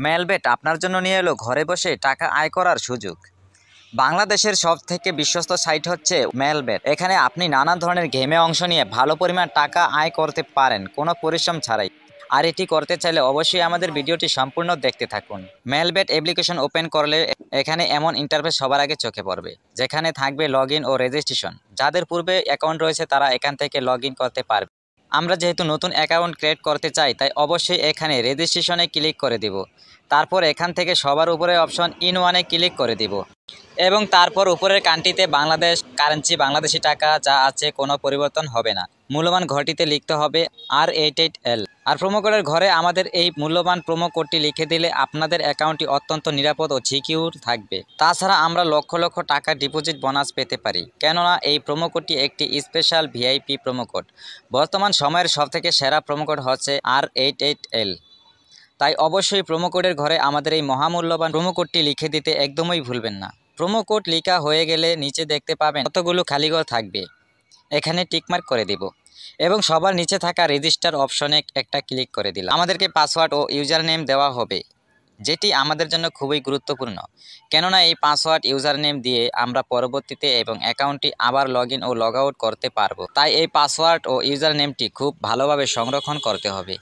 Melbet আপনার জন্য নিয়ে এলো ঘরে বসে টাকা আয় করার সুযোগ। বাংলাদেশের সবথেকে বিশ্বস্ত সাইট হচ্ছে মেলবেট। এখানে আপনি নানা ধরনের গেমে অংশ নিয়ে ভালো পরিমাণ টাকা আয় করতে পারেন কোনো পরিশ্রম ছাড়াই। আর এটি করতে চাইলে অবশ্যই আমাদের ভিডিওটি সম্পূর্ণ দেখতে থাকুন। মেলবেট অ্যাপ্লিকেশন ওপেন করলে এখানে এমন ইন্টারফেস সবার আগে চোখে পড়বে, যেখানে থাকবে লগ ইন ও রেজিস্ট্রেশন। যাদের পূর্বে অ্যাকাউন্ট রয়েছে তারা এখান থেকে লগ ইন করতে পারবে। আমরা যেহেতু নতুন অ্যাকাউন্ট ক্রিয়েট করতে চাই, তাই অবশ্যই এখানে রেজিস্ট্রেশনে ক্লিক করে দিব। তারপর এখান থেকে সবার উপরে অপশন ইন ওয়ানে ক্লিক করে দিব এবং তারপর উপরের কান্ট্রিতে বাংলাদেশ কারেন্সি, বাংলাদেশি টাকা যা আছে কোনো পরিবর্তন হবে না। মূল্যবান ঘরটিতে লিখতে হবে R88L। আর প্রোমো কোডের ঘরে আমাদের এই মূল্যবান প্রোমো কোডটি লিখে দিলে আপনাদের অ্যাকাউন্টটি অত্যন্ত নিরাপদ ও সিকিউর থাকবে। তাছাড়া আমরা লক্ষ লক্ষ টাকা ডিপোজিট বোনাস পেতে পারি, কেননা এই প্রোমো কোডটি একটি স্পেশাল ভিআইপি প্রোমো কোড। বর্তমান সময়ের সবথেকে সেরা প্রোমো কোড হচ্ছে R88L। তাই অবশ্যই প্রোমো কোডের ঘরে আমাদের এই মহামূল্যবান প্রোমো কোডটি লিখে দিতে একদমই ভুলবেন না। প্রোমো কোড লেখা হয়ে গেলে নিচে দেখতে পাবেন কতগুলো খালি ঘর থাকবে, এখানে টিকমার্ক করে দিব এবং সবার নিচে থাকা রেজিস্টার অপশনে একটা ক্লিক করে দিলাম। আমাদেরকে পাসওয়ার্ড ও ইউজার নেম দেওয়া হবে, যেটি আমাদের জন্য খুবই গুরুত্বপূর্ণ, কেননা এই পাসওয়ার্ড ইউজার নেম দিয়ে আমরা পরবর্তীতে এবং অ্যাকাউন্টটি আবার লগ ইন ও লগ আউট করতে পারবো। তাই এই পাসওয়ার্ড ও ইউজার নেমটি খুব ভালোভাবে সংরক্ষণ করতে হবে।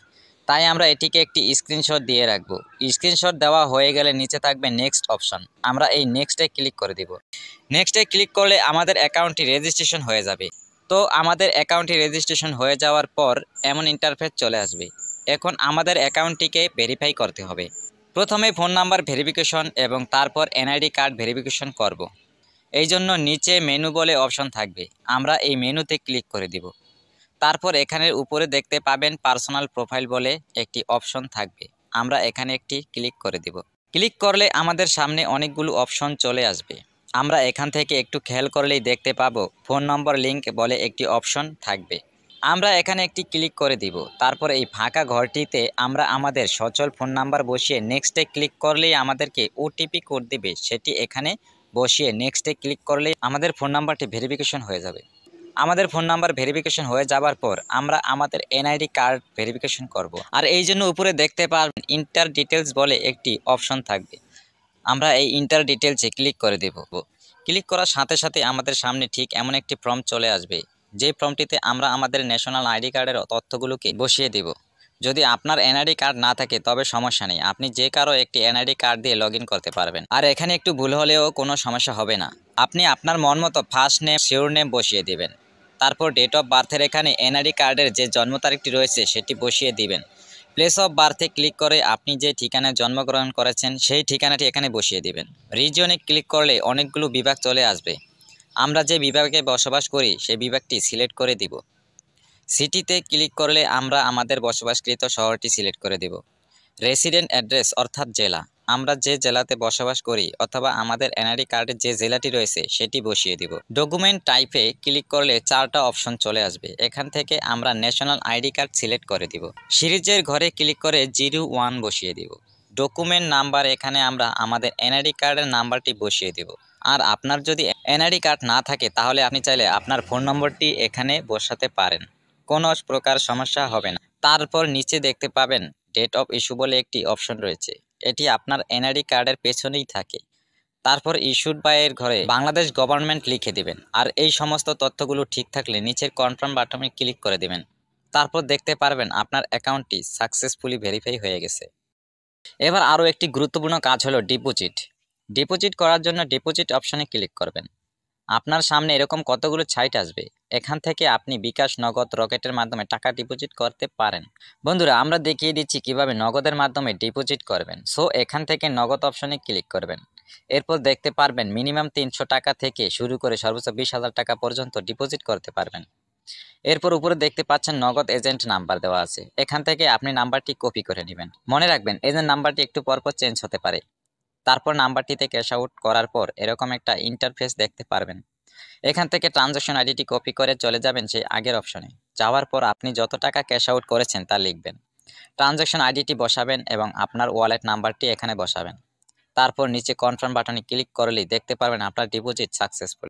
তাই আমরা এটিকে একটি স্ক্রিনশট দিয়ে রাখবো। স্ক্রিনশট দেওয়া হয়ে গেলে নিচে থাকবে নেক্সট অপশন, আমরা এই নেক্সটে ক্লিক করে দিব। নেক্সটে ক্লিক করলে আমাদের অ্যাকাউন্টটি রেজিস্ট্রেশন হয়ে যাবে। তো আমাদের অ্যাকাউন্টটি রেজিস্ট্রেশন হয়ে যাওয়ার পর এমন ইন্টারফেস চলে আসবে। এখন আমাদের অ্যাকাউন্টটিকে ভেরিফাই করতে হবে। প্রথমে ফোন নাম্বার ভেরিফিকেশন এবং তারপর এনআইডি কার্ড ভেরিফিকেশন করব। এই জন্য নিচে মেনু বলে অপশন থাকবে, আমরা এই মেনুতে ক্লিক করে দিব। তারপর এখানের উপরে দেখতে পাবেন পার্সোনাল প্রোফাইল বলে একটি অপশন থাকবে, আমরা এখানে একটি ক্লিক করে দিব। ক্লিক করলে আমাদের সামনে অনেকগুলো অপশন চলে আসবে। আমরা এখান থেকে একটু খেয়াল করলেই দেখতে পাবো ফোন নম্বর লিঙ্ক বলে একটি অপশন থাকবে, আমরা এখানে একটি ক্লিক করে দিব। তারপর এই ফাঁকা ঘরটিতে আমরা আমাদের সচল ফোন নাম্বার বসিয়ে নেক্সটে ক্লিক করলেই আমাদেরকে ওটিপি কোড দিবে, সেটি এখানে বসিয়ে নেক্সটে ক্লিক করলেই আমাদের ফোন নাম্বারটি ভেরিফিকেশন হয়ে যাবে। আমাদের ফোন নাম্বার ভেরিফিকেশন হয়ে যাবার পর আমরা আমাদের এনআইডি কার্ড ভেরিফিকেশন করব। আর এই জন্য উপরে দেখতে পারবেন ইন্টার ডিটেলস বলে একটি অপশন থাকবে, আমরা এই ইন্টার ডিটেলসে ক্লিক করে দেব। ক্লিক করার সাথে সাথে আমাদের সামনে ঠিক এমন একটি ফর্ম চলে আসবে, যে ফর্মটিতে আমরা আমাদের ন্যাশনাল আইডি কার্ডের তথ্যগুলোকে বসিয়ে দেব। যদি আপনার এনআইডি কার্ড না থাকে তবে সমস্যা নেই, আপনি যে কারো একটি এনআইডি কার্ড দিয়ে লগ করতে পারবেন। আর এখানে একটু ভুল হলেও কোনো সমস্যা হবে না, আপনি আপনার মন মতো ফার্স্ট নেম শিওর নেম বসিয়ে দেবেন। তারপর ডেট অফ বার্থের এখানে এনআইডি কার্ডের যে জন্ম তারিখটি রয়েছে সেটি বসিয়ে দিবেন। প্লেস অফ বার্থে ক্লিক করে আপনি যে ঠিকানায় জন্মগ্রহণ করেছেন সেই ঠিকানাটি এখানে বসিয়ে দিবেন। রিজিয়নে ক্লিক করলে অনেকগুলো বিভাগ চলে আসবে, আমরা যে বিভাগে বসবাস করি সেই বিভাগটি সিলেক্ট করে দিব। সিটিতে ক্লিক করলে আমরা আমাদের বসবাসকৃত শহরটি সিলেক্ট করে দেব। রেসিডেন্ট অ্যাড্রেস অর্থাৎ জেলা, আমরা যে জেলাতে বসবাস করি অথবা আমাদের এনআইডি কার্ডের যে জেলাটি রয়েছে সেটি বসিয়ে দিব। ডকুমেন্ট টাইপে ক্লিক করলে 4টা অপশন চলে আসবে, এখান থেকে আমরা ন্যাশনাল আইডি কার্ড সিলেক্ট করে দিব। সিরিজের ঘরে ক্লিক করে 01 বসিয়ে দিব। ডকুমেন্ট নাম্বার, এখানে আমরা আমাদের এনআইডি কার্ডের নাম্বারটি বসিয়ে দেব। আর আপনার যদি এনআইডি কার্ড না থাকে তাহলে আপনি চাইলে আপনার ফোন নম্বরটি এখানে বসাতে পারেন, কোনো প্রকার সমস্যা হবে না। তারপর নিচে দেখতে পাবেন ডেট অফ ইস্যু বলে একটি অপশন রয়েছে, এটি আপনার এনআইডি কার্ডের পেছনেই থাকে। তারপর ইস্যুড বাই এর ঘরে বাংলাদেশ গভর্নমেন্ট লিখে দিবেন। আর এই সমস্ত তথ্যগুলো ঠিক থাকলে নিচের কনফার্ম বাটনে ক্লিক করে দিবেন। তারপর দেখতে পারবেন আপনার অ্যাকাউন্টটি সাকসেসফুলি ভেরিফাই হয়ে গেছে। এবার আরও একটি গুরুত্বপূর্ণ কাজ হলো ডিপোজিট। ডিপোজিট করার জন্য ডিপোজিট অপশনে ক্লিক করবেন। আপনার সামনে এরকম কতগুলো সাইট আসবে, এখান থেকে আপনি বিকাশ, নগদ, রকেটের মাধ্যমে টাকা ডিপোজিট করতে পারেন। বন্ধুরা, আমরা দেখিয়ে দিচ্ছি কিভাবে নগদের মাধ্যমে ডিপোজিট করবেন। সো এখান থেকে নগদ অপশনে ক্লিক করবেন। এরপর দেখতে পারবেন মিনিমাম 300 টাকা থেকে শুরু করে সর্বোচ্চ 20,000 টাকা পর্যন্ত ডিপোজিট করতে পারবেন। এরপর উপরে দেখতে পাচ্ছেন নগদ এজেন্ট নাম্বার দেওয়া আছে, এখান থেকে আপনি নাম্বারটি কপি করে নেবেন। মনে রাখবেন এজেন্ট নাম্বারটি একটু পরপর চেঞ্জ হতে পারে। তারপর নাম্বারটিতে ক্যাশ আউট করার পর এরকম একটা ইন্টারফেস দেখতে পারবেন। এখান থেকে ট্রানজাকশন আইডিটি কপি করে চলে যাবেন সেই আগের অপশনে। যাওয়ার পর আপনি যত টাকা ক্যাশ আউট করেছেন তা লিখবেন, ট্রানজাকশন আইডিটি বসাবেন এবং আপনার ওয়ালেট নাম্বারটি এখানে বসাবেন। তারপর নিচে কনফার্ম বাটনে ক্লিক করলেই দেখতে পারবেন আপনার ডিপোজিট সাকসেসফুল।